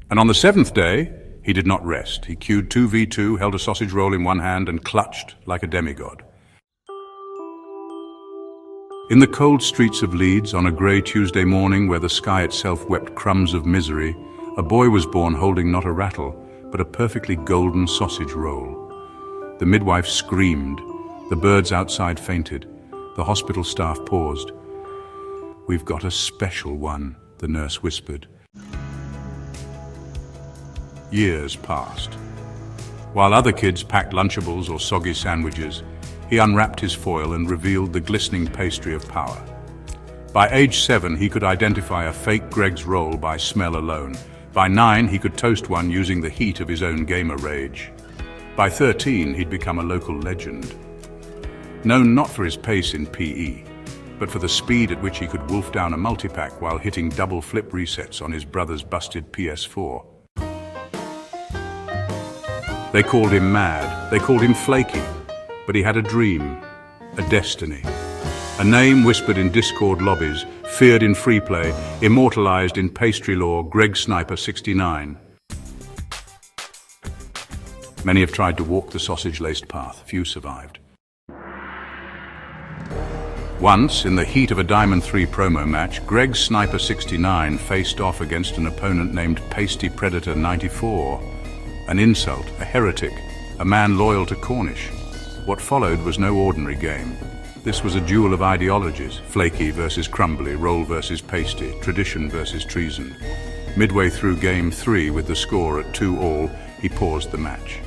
And on the seventh day, he did not rest. He queued 2v2, held a sausage roll in one hand, and clutched like a demigod. In the cold streets of Leeds, on a grey Tuesday morning where the sky itself wept crumbs of misery, a boy was born holding not a rattle, but a perfectly golden sausage roll. The midwife screamed. The birds outside fainted. The hospital staff paused. "We've got a special one," the nurse whispered. Years passed. While other kids packed Lunchables or soggy sandwiches, he unwrapped his foil and revealed the glistening pastry of power. By age 7, he could identify a fake Greggs roll by smell alone. By 9, he could toast one using the heat of his own gamer rage. By 13, he'd become a local legend. Known not for his pace in PE, but for the speed at which he could wolf down a multipack while hitting double flip resets on his brother's busted PS4. They called him mad, they called him flaky, but he had a dream, a destiny. A name whispered in Discord lobbies, feared in free play, immortalized in pastry lore, Greg Sniper 69. Many have tried to walk the sausage-laced path, few survived. Once, in the heat of a Diamond 3 promo match, Greg Sniper 69 faced off against an opponent named Pasty Predator 94. An insult, a heretic, a man loyal to Cornish. What followed was no ordinary game. This was a duel of ideologies, flaky versus crumbly, roll versus pasty, tradition versus treason. Midway through Game 3, with the score at 2-all, he paused the match.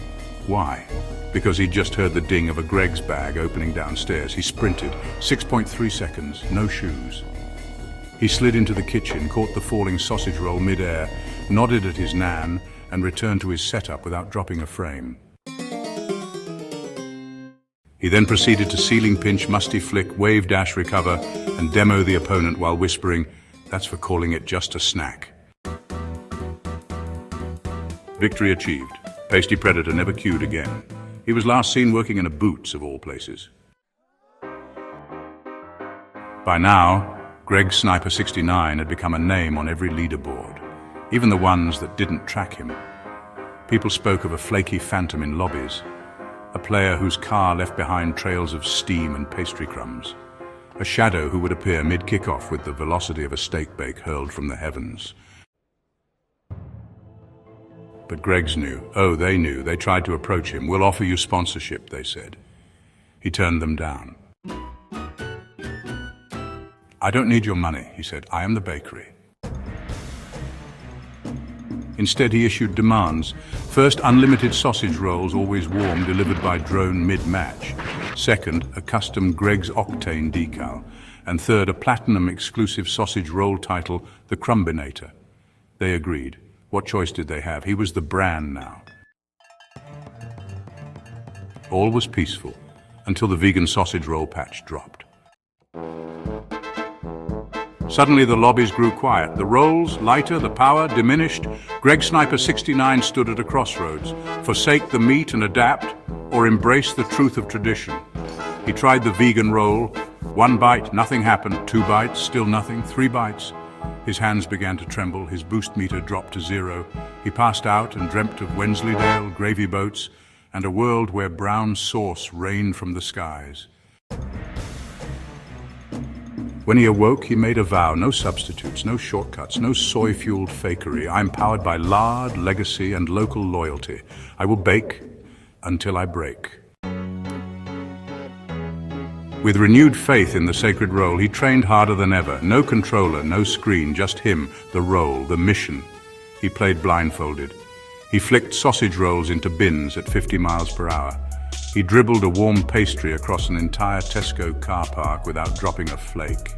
Why? Because he'd just heard the ding of a Greggs bag opening downstairs. He sprinted, 6.3 seconds, no shoes. He slid into the kitchen, caught the falling sausage roll mid-air, nodded at his nan, and returned to his setup without dropping a frame. He then proceeded to ceiling pinch, musty flick, wave dash recover, and demo the opponent while whispering, "That's for calling it just a snack." Victory achieved. Pasty Predator never queued again. He was last seen working in a Boots, of all places. By now, Greg Sniper 69 had become a name on every leaderboard, even the ones that didn't track him. People spoke of a flaky phantom in lobbies, a player whose car left behind trails of steam and pastry crumbs, a shadow who would appear mid-kickoff with the velocity of a steak bake hurled from the heavens. But Greggs knew. Oh, they knew. They tried to approach him. "We'll offer you sponsorship," they said. He turned them down. "I don't need your money," he said. "I am the bakery." Instead, he issued demands. First, unlimited sausage rolls, always warm, delivered by drone mid-match. Second, a custom Greggs Octane decal. And third, a platinum exclusive sausage roll title, the Crumbinator. They agreed. What choice did they have? He was the brand now. All was peaceful, until the vegan sausage roll patch dropped. Suddenly the lobbies grew quiet. The rolls, lighter, the power, diminished. Greg Sniper 69 stood at a crossroads. Forsake the meat and adapt, or embrace the truth of tradition. He tried the vegan roll. 1 bite, nothing happened. 2 bites, still nothing. 3 bites. His hands began to tremble. His boost meter dropped to 0. He passed out and dreamt of Wensleydale, gravy boats, and a world where brown sauce rained from the skies. When he awoke, he made a vow: no substitutes, no shortcuts, no soy-fueled fakery. I'm powered by lard, legacy, and local loyalty. I will bake until I break. With renewed faith in the sacred roll, he trained harder than ever. No controller, no screen, just him, the roll, the mission. He played blindfolded. He flicked sausage rolls into bins at 50 miles per hour. He dribbled a warm pastry across an entire Tesco car park without dropping a flake.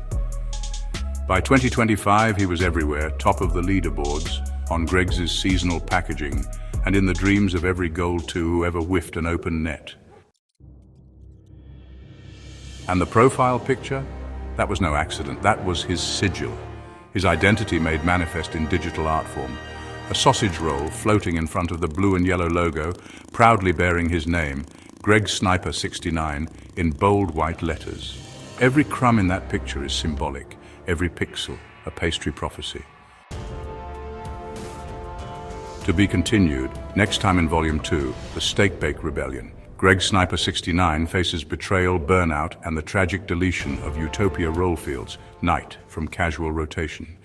By 2025, he was everywhere, top of the leaderboards, on Greggs' seasonal packaging, and in the dreams of every Gold 2 who ever whiffed an open net. And the profile picture? That was no accident. That was his sigil, his identity made manifest in digital art form. A sausage roll floating in front of the blue and yellow logo, proudly bearing his name, Greg Sniper 69, in bold white letters. Every crumb in that picture is symbolic, every pixel a pastry prophecy. To be continued, next time in Volume 2, The Steak-Bake Rebellion. Greg Sniper 69 faces betrayal, burnout, and the tragic deletion of Utopia Rollfield's Night from casual rotation.